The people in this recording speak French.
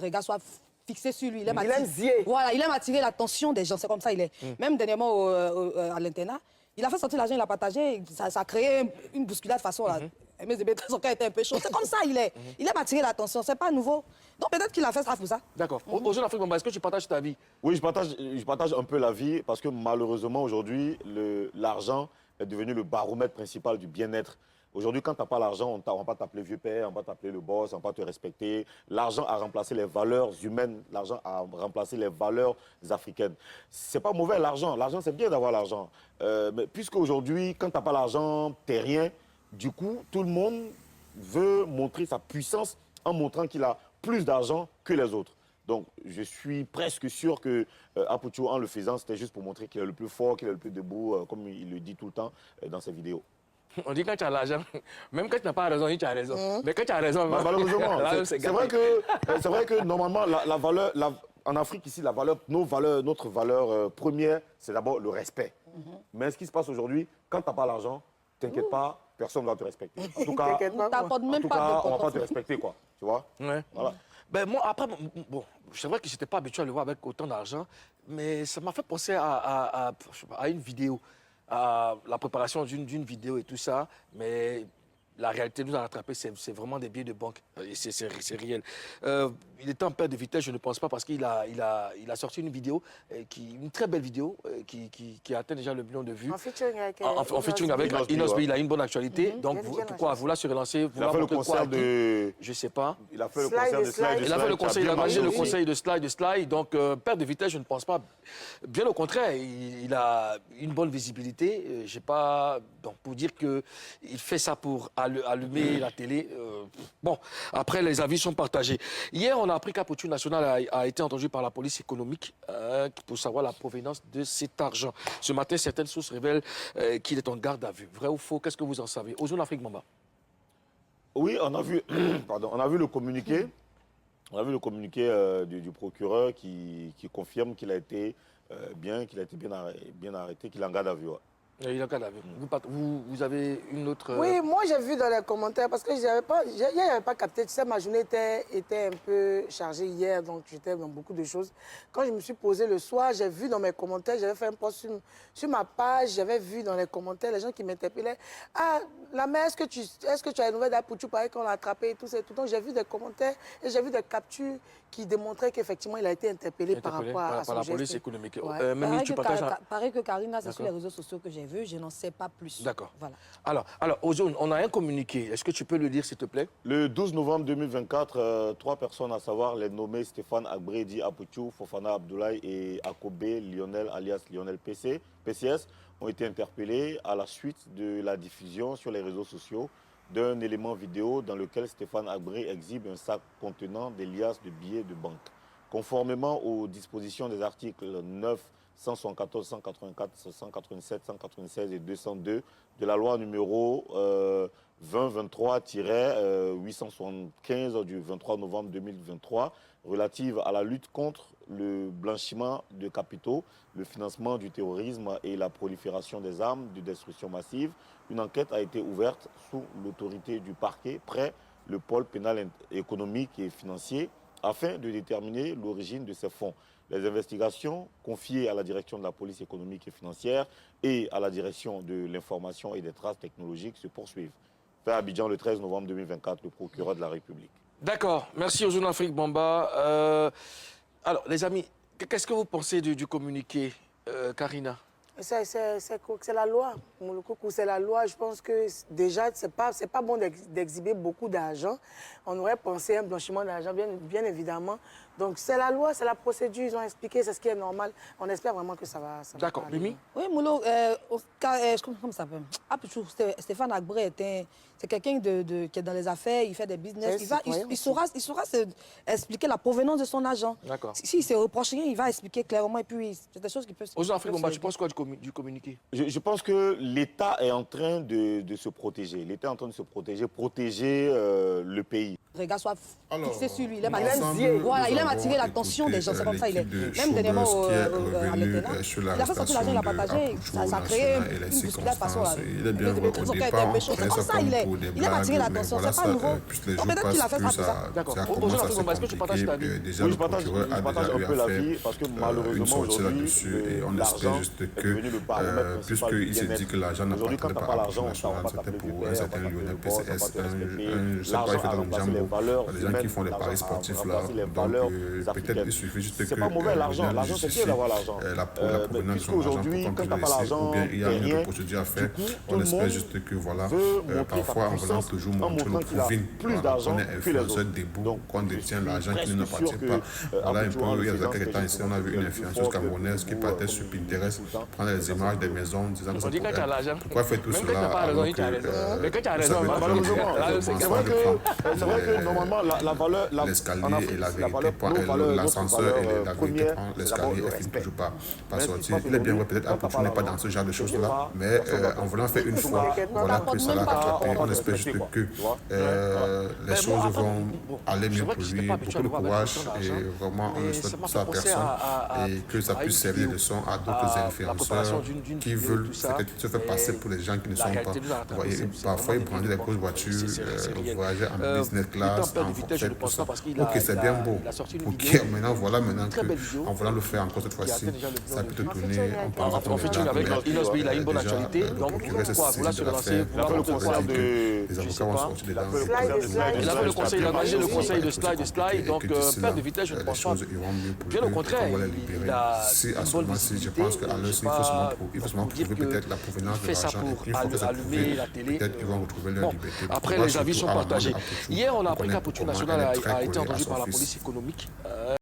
regard soit fixé sur lui. Il aime zier. Voilà, il aime attirer l'attention des gens, c'est comme ça il est. Même dernièrement à l'internat, il a fait sortir l'argent, il a partagé, ça a créé une bousculade de façon là. Mais son cœur était un peu chaud. C'est comme ça il est. Il aime attirer l'attention, c'est pas nouveau. Donc peut-être qu'il a fait ça pour ça. D'accord. Aux Jeunes Afrique Bamba, est-ce que tu partages ta vie? Oui, je partage un peu la vie parce que malheureusement aujourd'hui, l'argent est devenu le baromètre principal du bien-être. Aujourd'hui, quand tu n'as pas l'argent, on ne va pas t'appeler vieux père, on va t'appeler le boss, on va pas te respecter. L'argent a remplacé les valeurs humaines, l'argent a remplacé les valeurs africaines. C'est pas mauvais l'argent, l'argent c'est bien d'avoir l'argent. Mais puisque aujourd'hui, quand tu n'as pas l'argent, tu n'es rien, du coup, tout le monde veut montrer sa puissance en montrant qu'il a plus d'argent que les autres. Donc, je suis presque sûr que Apoucho, en le faisant, c'était juste pour montrer qu'il est le plus fort, qu'il est le plus debout, comme il le dit tout le temps dans ses vidéos. On dit quand tu as l'argent, même quand tu n'as pas raison, tu as raison. Mais quand tu as raison, malheureusement, c'est vrai que normalement, en Afrique ici, notre valeur première, c'est d'abord le respect. Mais ce qui se passe aujourd'hui, quand tu n'as pas l'argent, t'inquiète pas, personne ne va te respecter. En tout cas, on ne va pas te respecter, quoi. Tu vois? Ouais. Voilà. Ben moi, après, bon, c'est vrai que je n'étais pas habitué à le voir avec autant d'argent, mais ça m'a fait penser à une vidéo, à la préparation d'une vidéo et tout ça, mais la réalité nous a rattrapé, c'est vraiment des billets de banque, c'est réel. Il était en perte de vitesse, je ne pense pas, parce qu'il a sorti une vidéo, une très belle vidéo, qui a atteint déjà le million de vues. En featuring avec, Inosbi, il a une bonne actualité, donc pourquoi vouloir se relancer, il a fait le concert de... Je ne sais pas. Il a fait le concert de Slide. Il a fait le conseil, il a mangé le conseil de Slide, donc perte de vitesse, je ne pense pas. Bien au contraire, il a une bonne visibilité, j'ai pas... Donc pour dire qu'il fait ça pour allumer la télé, bon, après les avis sont partagés. Hier, on a appris qu'Apoucho National a été entendu par la police économique pour savoir la provenance de cet argent. Ce matin, certaines sources révèlent qu'il est en garde à vue. Vrai ou faux? Qu'est-ce que vous en savez? Aux Jeunes Afrique Bamba. Oui, on a vu, on a vu le communiqué. On a vu le communiqué du procureur qui confirme qu'il a été bien arrêté, qu'il est en garde à vue. Ouais. Il est en garde à vue. Vous avez une autre... Oui, moi j'ai vu dans les commentaires, parce que je n'avais pas capté. Tu sais, ma journée était un peu chargée hier, donc j'étais dans beaucoup de choses. Quand je me suis posée le soir, j'ai vu dans mes commentaires, j'avais fait un post sur ma page, j'avais vu dans les commentaires les gens qui m'interpellaient. Ah, la mère, est-ce que tu as une nouvelle d'Apoucho, pareil qu'on l'a attrapé et tout ça. Donc j'ai vu des commentaires et j'ai vu des captures qui démontraient qu'effectivement il a été interpellé par rapport à son la geste. police économique. Ouais. Pareil que Karina, c'est sur les réseaux sociaux que j'ai vu, je n'en sais pas plus. D'accord. Voilà. Alors, Ozone, on a un communiqué. Est-ce que tu peux le lire, s'il te plaît? Le 12 novembre 2024, 3 personnes, à savoir les nommés Stéphane Agbredi Apoucho, Fofana Abdoulaye et Akobe Lionel, alias Lionel PCS, ont été interpellés à la suite de la diffusion sur les réseaux sociaux d'un élément vidéo dans lequel Stéphane Agbré exhibe un sac contenant des liasses de billets de banque. Conformément aux dispositions des articles 9, 174, 184, 187, 196 et 202 de la loi numéro 2023-875 du 23 novembre 2023 relative à la lutte contre le blanchiment de capitaux, le financement du terrorisme et la prolifération des armes de destruction massive. Une enquête a été ouverte sous l'autorité du parquet près le pôle pénal économique et financier afin de déterminer l'origine de ces fonds. Les investigations confiées à la direction de la police économique et financière et à la direction de l'information et des traces technologiques se poursuivent. Fait à Abidjan le 13 novembre 2024, le procureur de la République. D'accord, merci aux Jeunes Afrique Bamba. Alors, les amis, qu'est-ce que vous pensez du communiqué, Karina? C'est la loi. C'est la loi. Je pense que déjà, c'est pas bon d'exhiber beaucoup d'argent. On aurait pensé à un blanchiment d'argent, bien évidemment. Donc, c'est la loi, c'est la procédure. Ils ont expliqué, c'est ce qui est normal. On espère vraiment que ça va. D'accord. Mimi? Oui, Moulo, comment ça s'appelle? Stéphane Agbré, c'est quelqu'un qui est dans les affaires, il fait des business. Il saura expliquer la provenance de son argent. D'accord. S'il se reproche rien, il va expliquer clairement. Et puis, c'est des choses qui peuvent... Aux Jeunes Afrique Bamba, tu penses quoi du communiqué? du communiqué? Je pense que l'État est en train de se protéger. L'État est en train de se protéger le pays. Les gars soient fixés sur lui. Il aime attirer l'attention des gens. C'est comme ça, il est. Même dernièrement à l'État, il a fait sortir l'argent, il a partagé. Ça a créé une bousculade de façon. C'est comme ça, il est. Il aime attirer l'attention. C'est pas nouveau. Donc peut-être qu'il a fait ça pour ça. D'accord. Est-ce que tu partages ta vie? Oui, je partage un peu l'avis parce que malheureusement aujourd'hui, l'argent est devenu le baromètre principal du puisqu'il s'est dit que l'argent aujourd'hui, quand t'as pas l'argent, on va pas c'était t'appeler pour un VPR, certain on va Lionel t'appeler PCS, boss, on va t'appeler je sais l'argent pas, il fait a dans le remplacé les jambe, valeurs les gens qui font les paris sportifs là, remplacé les donc valeurs peut-être africaines. il suffit juste que... C'est pas mauvais l'argent, l'argent c'est sûr d'avoir l'argent. La provenance Puisque aujourd'hui, quand t'as pas l'argent, ou bien il y a t'es une rien. autre procédure à faire, Tout on le espère monde juste que voilà, veut montrer parfois sa en voulant puissance, toujours en montrer montrant nos qu'il a profils, plus d'argent qu'on est que les influenceur autres. debout, Donc, qu'on je détient suis l'argent qui ne nous presque appartient sûr pas. que, Voilà un après, peu, durant il y a les saisons quelques temps ici, on a vu une influenceuse camerounaise qui partait sur Pinterest, prendre les images des maisons, disant que On dit quand tu as l'argent. pourquoi faire tout Même cela quand tu n'as pas raison, alors tu as raison. Mais quand tu as vous raison, savez, Malheureusement, c'est c'est vrai que normalement, la valeur... l'escalier en Afrique, et la valeur, vérité, nos valeurs, l'ascenseur notre et valeur la vérité première, prend c'est d'abord l'escalier le et finit respect. toujours pas Mais sortir. ce qui se Il est bien passe vrai, peut-être Apple n'est pas dans ce genre de choses-là, mais en voulant faire une fois, voilà que ça l'a rattrapé. On espère juste que les choses vont aller mieux pour lui, beaucoup de courage et vraiment on le souhaite pour sa personne et que ça puisse servir de leçon à d'autres influenceurs qui veulent peut-être se faire passer pour les gens qui ne sont pas. Vous voyez, parfois ils prennent des grosses voitures, voyager en business class, en forfait, tout ça. Ok, c'est bien beau. Ok, maintenant voilà que en voulant le faire encore cette fois-ci, ça peut te tourner. On parle En featuring avec Inos B, il a une bonne actualité. Donc pourquoi vouloir se lancer, vouloir le montrer concert quoi? de... les avocats vont sortir dedans. Il a fait le conseil, il a managé le conseil de Slide. Donc perte de vitesse, je ne pense pas. Bien au contraire, il a si à une ce bonne moment-ci, je visibilité. pense qu'à l'heure, il faut seulement prouver peut-être la provenance de fait ça l'argent. pour Et une fois que c'est allumer prouvé, la télé. peut-être qu'ils vont retrouver leur Bon, liberté. après, les avis sont partagés. Hier, on a appris que la poutine nationale a été entendue par la police économique.